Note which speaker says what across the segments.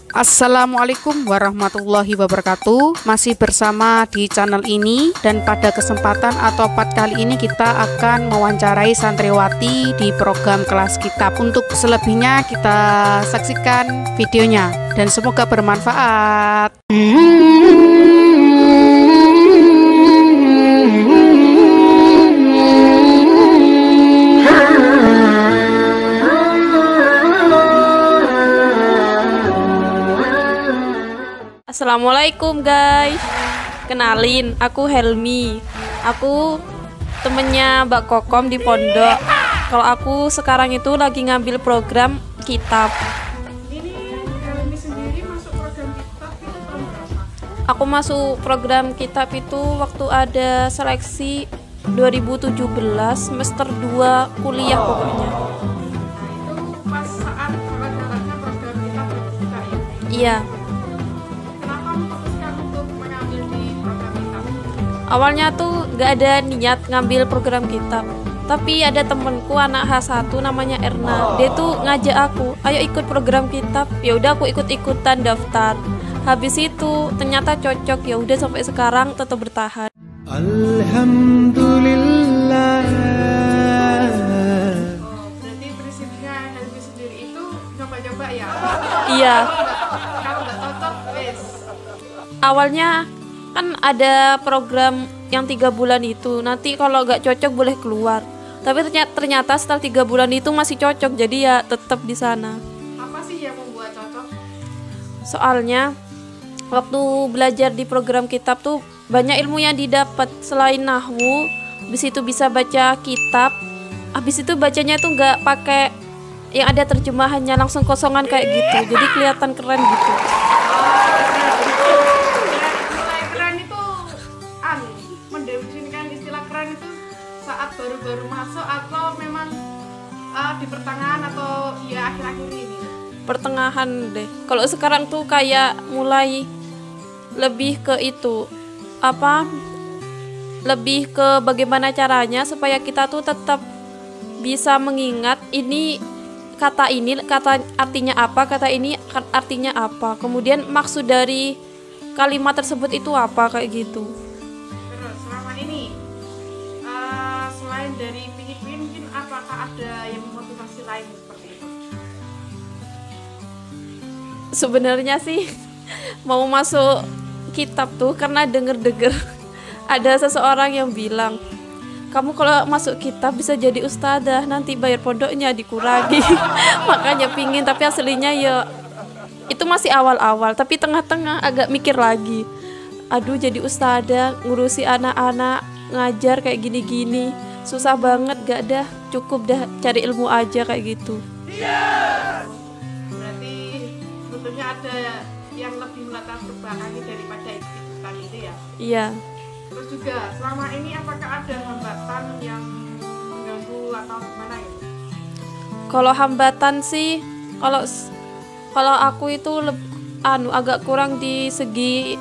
Speaker 1: Assalamualaikum warahmatullahi wabarakatuh. Masih bersama di channel ini, dan pada kesempatan atau part kali ini kita akan mewawancarai santriwati di program kelas kitab. Untuk selebihnya kita saksikan videonya dan semoga bermanfaat.
Speaker 2: Assalamualaikum guys, kenalin aku Helmi. Aku temennya Mbak Kokom di pondok. Kalau aku sekarang itu lagi ngambil program kitab.
Speaker 1: Ini Helmi sendiri masuk program kitab itu tahun berapa?
Speaker 2: Aku masuk program kitab itu waktu ada seleksi 2017 semester 2 kuliah pokoknya.
Speaker 1: Itu pas saat jalan-jalannya program kitab dibuka ya?
Speaker 2: Iya. Awalnya tuh gak ada niat ngambil program kitab, tapi ada temenku anak H1 namanya Erna. Dia tuh ngajak aku, ayo ikut program kitab. Ya udah aku ikut-ikutan daftar. Habis itu ternyata cocok, ya udah sampai sekarang tetap bertahan.
Speaker 3: Alhamdulillah.
Speaker 1: Berarti prinsipnya Helmi sendiri itu coba-coba ya?
Speaker 2: Iya.
Speaker 1: Kalau nggak cocok, wes.
Speaker 2: Awalnya kan ada program yang 3 bulan itu, nanti kalau nggak cocok boleh keluar. Tapi ternyata setelah 3 bulan itu masih cocok, jadi ya tetap di sana.
Speaker 1: Apa sih yang membuat cocok?
Speaker 2: Soalnya waktu belajar di program kitab tuh banyak ilmu yang didapat. Selain nahwu, habis itu bisa baca kitab. Habis itu bacanya tuh nggak pakai yang ada terjemahannya, langsung kosongan kayak gitu. Jadi kelihatan keren gitu.
Speaker 1: Saat baru-baru masuk atau memang di pertengahan atau ya akhir-akhir ini?
Speaker 2: Pertengahan deh. Kalau sekarang tuh kayak mulai lebih ke itu lebih ke bagaimana caranya supaya kita tuh tetap bisa mengingat kata artinya apa, kata ini artinya apa, kemudian maksud dari kalimat tersebut itu apa, kayak gitu.
Speaker 1: Terus selama ini selain dari pingin mungkin apakah ada yang memotivasi lain seperti itu?
Speaker 2: Sebenarnya sih mau masuk kitab tuh karena denger-denger ada seseorang yang bilang, kamu kalau masuk kitab bisa jadi ustadzah, nanti bayar pondoknya dikurangi. Makanya pingin, tapi aslinya ya itu masih awal-awal, tapi tengah-tengah agak mikir lagi, aduh jadi ustadzah ngurusi anak-anak, ngajar kayak gini-gini susah banget, gak dah, cukup dah cari ilmu aja kayak gitu.
Speaker 1: Berarti sebetulnya ada yang lebih melatar belakangi daripada itu tadi itu ya?
Speaker 2: Iya.
Speaker 1: Terus juga selama ini apakah ada hambatan yang mengganggu atau gimana gitu?
Speaker 2: Kalau hambatan sih, kalau aku itu agak kurang di segi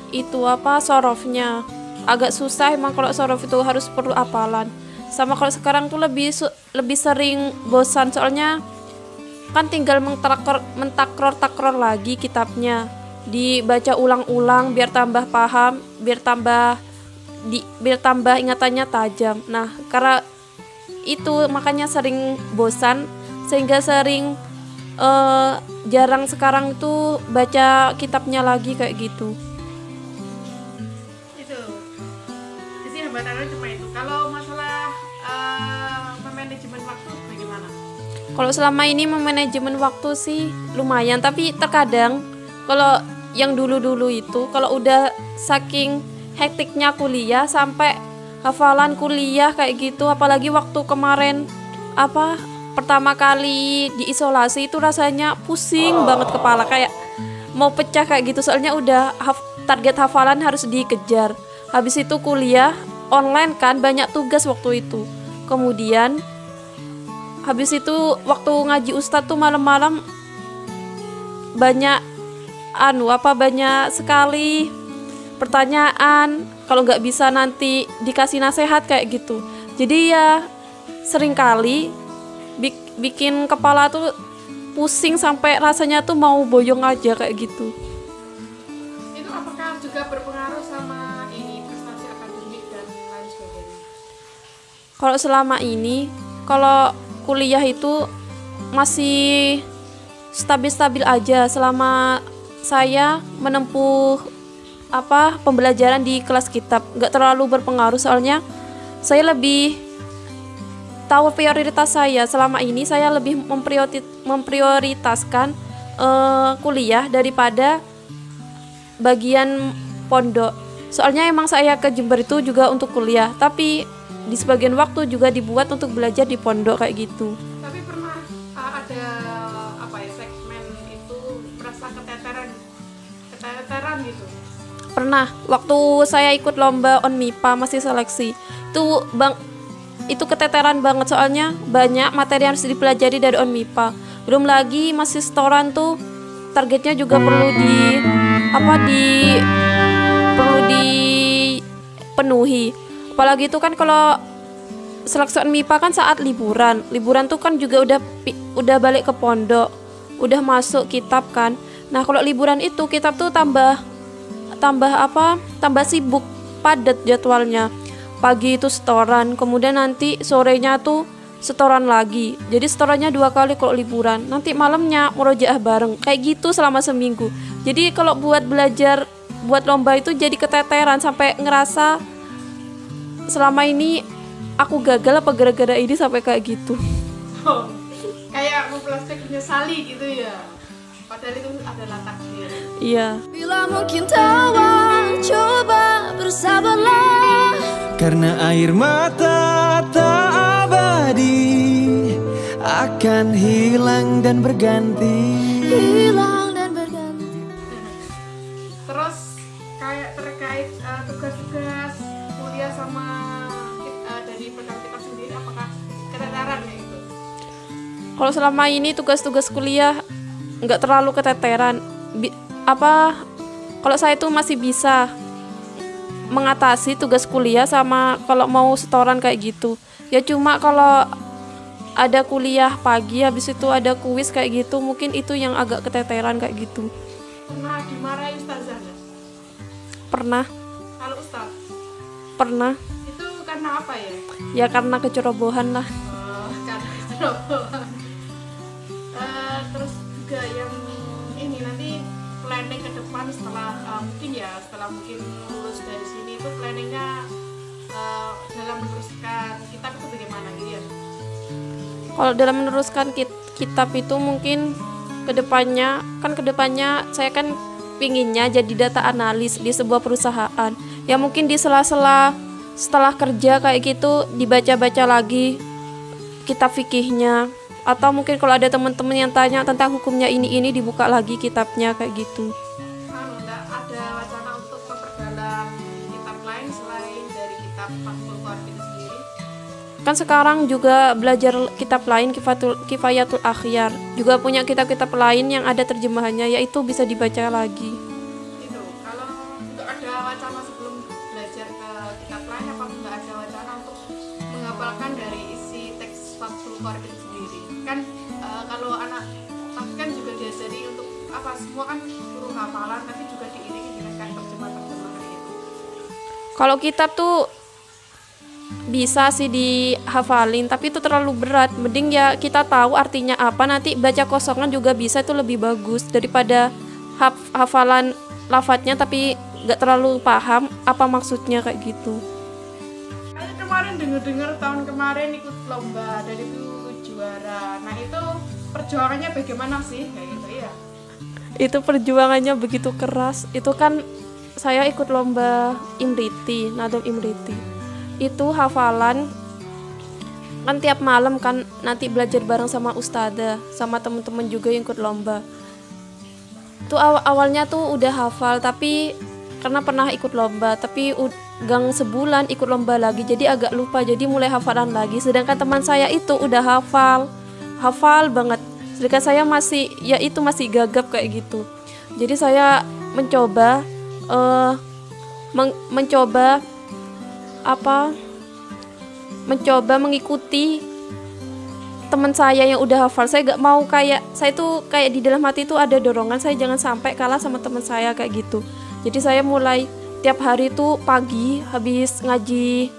Speaker 2: itu sorofnya. Agak susah emang kalau sorof itu harus perlu hafalan. Sama kalau sekarang tuh lebih sering bosan, soalnya kan tinggal mentakror lagi kitabnya, dibaca ulang-ulang biar tambah paham, biar tambah ingatannya tajam. Nah, karena itu makanya sering bosan, sehingga sering jarang sekarang tuh baca kitabnya lagi kayak gitu.
Speaker 1: Hambatannya cuma itu. Kalau masalah memanajemen waktu bagaimana?
Speaker 2: Kalau selama ini memanajemen waktu sih lumayan, tapi terkadang kalau yang dulu-dulu itu kalau udah saking hektiknya kuliah sampai hafalan kuliah kayak gitu, apalagi waktu kemarin pertama kali diisolasi itu rasanya pusing banget kepala, kayak mau pecah kayak gitu, soalnya udah target hafalan harus dikejar. Habis itu kuliah online kan, banyak tugas waktu itu. Kemudian habis itu waktu ngaji ustadz tuh malam-malam banyak banyak sekali pertanyaan, kalau nggak bisa nanti dikasih nasihat kayak gitu. Jadi ya seringkali bikin kepala tuh pusing sampai rasanya tuh mau boyong aja kayak gitu.
Speaker 1: Itu apakah juga berpengaruh sama ini prestasi akademik dan lain sebagainya?
Speaker 2: Kalau selama ini, kalau kuliah itu masih stabil-stabil aja selama saya menempuh pembelajaran di kelas kitab, nggak terlalu berpengaruh soalnya saya lebih tahu prioritas saya. Selama ini saya lebih memprioritaskan kuliah daripada bagian pondok. Soalnya emang saya ke Jember itu juga untuk kuliah, tapi di sebagian waktu juga dibuat untuk belajar di pondok kayak gitu.
Speaker 1: Tapi pernah ada segmen itu merasa keteteran gitu?
Speaker 2: Pernah, waktu saya ikut lomba ONMIPA masih seleksi itu keteteran banget soalnya banyak materi yang harus dipelajari dari ONMIPA. Belum lagi masih setoran tuh targetnya juga perlu dipenuhi. Apalagi itu kan kalau seleksi ONMIPA kan saat liburan tuh kan juga udah balik ke pondok, udah masuk kitab kan. Nah kalau liburan itu kitab tuh tambah sibuk, padat jadwalnya. Pagi itu setoran, kemudian nanti sorenya tuh setoran lagi. Jadi setorannya 2 kali kalau liburan. Nanti malamnya murojaah bareng. Kayak gitu selama seminggu. Jadi kalau buat belajar buat lomba itu jadi keteteran sampai ngerasa selama ini aku gagal apa gara-gara ini sampai kayak gitu.
Speaker 1: Oh, kayak plastik menyesali gitu ya. Padahal itu adalah takdir.
Speaker 2: Iya.
Speaker 3: Bila mungkin tawar, coba bersabarlah. Karena air mata tak abadi, akan hilang dan berganti.
Speaker 1: Terus kayak terkait tugas-tugas kuliah sama dari program kita sendiri, apakah keteteran kayak gitu?
Speaker 2: Kalau selama ini tugas-tugas kuliah nggak terlalu keteteran. Kalau saya tuh masih bisa mengatasi tugas kuliah sama kalau mau setoran kayak gitu. Ya cuma kalau ada kuliah pagi habis itu ada kuis kayak gitu, mungkin itu yang agak keteteran kayak gitu.
Speaker 1: Pernah dimarahi ustazah nggak?
Speaker 2: Pernah.
Speaker 1: Kalau ustaz?
Speaker 2: Pernah.
Speaker 1: Itu karena apa ya?
Speaker 2: Ya karena kecerobohan lah.
Speaker 1: Karena kecerobohan. Terus juga yang ini nanti planning ke depan setelah mungkin lulus dari sini itu planningnya dalam meneruskan kitab itu bagaimana gitu ya?
Speaker 2: Kalau dalam meneruskan kitab itu mungkin kedepannya saya kan pinginnya jadi data analis di sebuah perusahaan. Ya mungkin di sela-sela setelah kerja kayak gitu dibaca-baca lagi kitab fikihnya. Atau mungkin kalau ada teman-teman yang tanya tentang hukumnya ini dibuka lagi kitabnya kayak gitu.
Speaker 1: Enggak ada wacana untuk memperdalam kitab lain selain dari kitab Fathul Qorib itu sendiri?
Speaker 2: Kan sekarang juga belajar kitab lain Kifayatul Akhyar. Juga punya kitab-kitab lain yang ada terjemahannya, yaitu bisa dibaca lagi.
Speaker 1: Itu kalau untuk ada wacana sebelum belajar ke kitab lain, apa enggak ada wacana untuk menghafalkan dari isi teks Fathul Qorib itu sendiri? Kan kalau anak kan juga diajari untuk semua kan suruh hafalan, tapi juga diiringi dengan kayak terjemahan itu.
Speaker 2: Kalau kitab tuh bisa sih dihafalin, tapi itu terlalu berat. Mending ya kita tahu artinya apa, nanti baca kosongan juga bisa, itu lebih bagus daripada hafalan lafadznya tapi nggak terlalu paham apa maksudnya kayak gitu.
Speaker 1: Kemarin dengar tahun kemarin ikut lomba dan itu juara. Nah itu perjuangannya bagaimana sih kayak gitu ya?
Speaker 2: Itu perjuangannya begitu keras. Itu kan saya ikut lomba Imriti, Nadom Imriti. Itu hafalan kan tiap malam kan, nanti belajar bareng sama ustadzah, sama teman-teman juga yang ikut lomba. Itu awalnya tuh udah hafal, tapi karena pernah ikut lomba, tapi gang sebulan ikut lomba lagi, jadi agak lupa, jadi mulai hafalan lagi. Sedangkan teman saya itu udah hafal banget, sedangkan saya masih gagap kayak gitu. Jadi saya mencoba mengikuti teman saya yang udah hafal, saya gak mau kayak, saya tuh kayak di dalam hati tuh ada dorongan saya jangan sampai kalah sama teman saya kayak gitu. Jadi saya mulai tiap hari tuh pagi habis ngaji,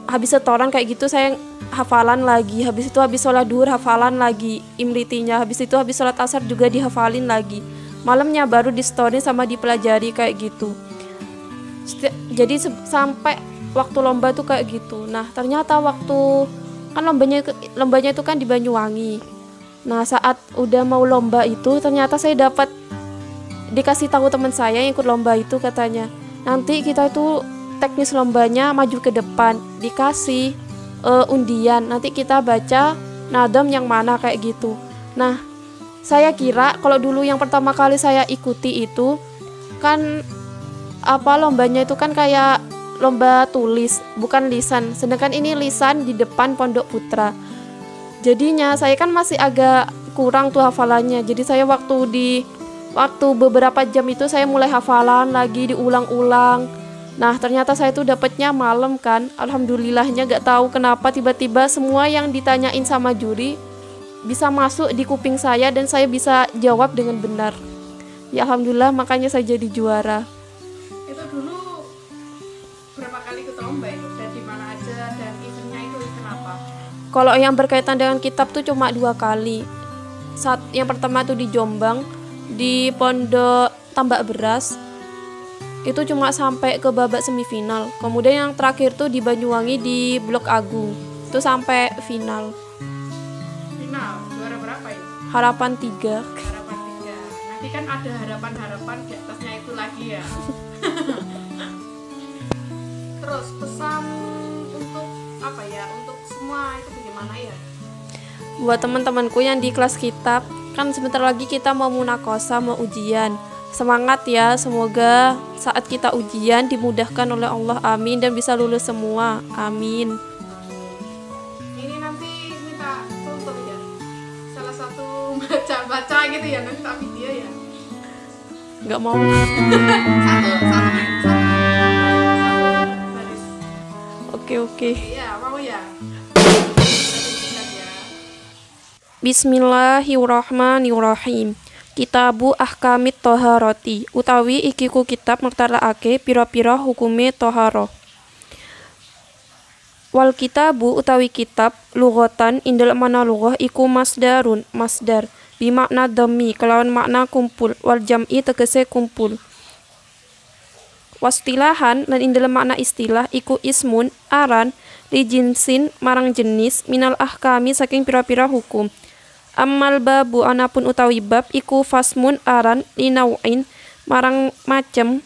Speaker 2: habis setoran kayak gitu saya hafalan lagi, habis itu habis sholat duhur hafalan lagi imlitinya, habis itu habis sholat asar juga dihafalin lagi, malamnya baru di story sama dipelajari kayak gitu. Jadi sampai waktu lomba tuh kayak gitu. Nah ternyata waktu kan lombanya itu kan di Banyuwangi. Nah saat udah mau lomba itu ternyata saya dapat dikasih tahu teman saya yang ikut lomba itu, katanya nanti kita itu teknis lombanya maju ke depan, dikasih undian, nanti kita baca nadam yang mana kayak gitu. Nah saya kira kalau dulu yang pertama kali saya ikuti itu kan lombanya itu kan kayak lomba tulis bukan lisan, sedangkan ini lisan di depan Pondok Putra. Jadinya saya kan masih agak kurang tuh hafalannya, jadi saya waktu beberapa jam itu saya mulai hafalan lagi, diulang-ulang. Nah ternyata saya tuh dapatnya malam kan, alhamdulillahnya gak tahu kenapa tiba-tiba semua yang ditanyain sama juri bisa masuk di kuping saya dan saya bisa jawab dengan benar. Ya alhamdulillah, makanya saya jadi juara.
Speaker 1: Itu dulu berapa kali ikut lomba itu, dan di mana aja, dan eventnya itu kenapa?
Speaker 2: Kalau yang berkaitan dengan kitab tuh cuma 2 kali. Yang pertama tuh di Jombang, di Pondok Tambak Beras, itu cuma sampai ke babak semifinal. Kemudian yang terakhir tuh di Banyuwangi di Blok Agung, itu sampai final.
Speaker 1: Final, juara berapa itu?
Speaker 2: Harapan 3.
Speaker 1: Harapan 3. Nanti kan ada harapan-harapan di atasnya itu lagi ya. Terus pesan untuk apa ya, untuk semua itu bagaimana ya?
Speaker 2: Buat teman-temanku yang di kelas kitab, kan sebentar lagi kita mau munakosa, mau ujian. Semangat ya, semoga saat kita ujian dimudahkan oleh Allah, amin, dan bisa lulus semua, amin.
Speaker 1: Ini nanti minta contoh ya, salah satu baca-baca gitu ya, nanti tak video ya.
Speaker 2: Nggak mau.
Speaker 1: Satu baris.
Speaker 2: Oke.
Speaker 1: Iya, mau ya.
Speaker 2: Bismillahirrahmanirrahim. Kitabu Ahkamit Toharoti, utawi ikiku kitab mertalakake pira-pira hukume toharoh. Wal kitabu utawi kitab lughatan indel mana lughah iku masdarun, masdar bimakna dhammi kelawan makna kumpul, wal jam'i tegese kumpul. Wastilahan lan indel makna istilah iku ismun aran li jinsin marang jenis minal ahkami saking pira-pira hukum. Ammal babu anapun utawi bab iku fasmun aran linauin marang macem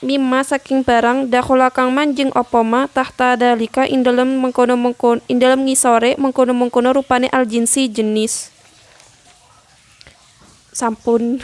Speaker 2: mimma saking barang dakhala kang manjing apa ma tahta dalika ing dalem mengkono-mengkono ing dalem ngisore mengkono-mengkono rupane aljinsi jenis. Sampun.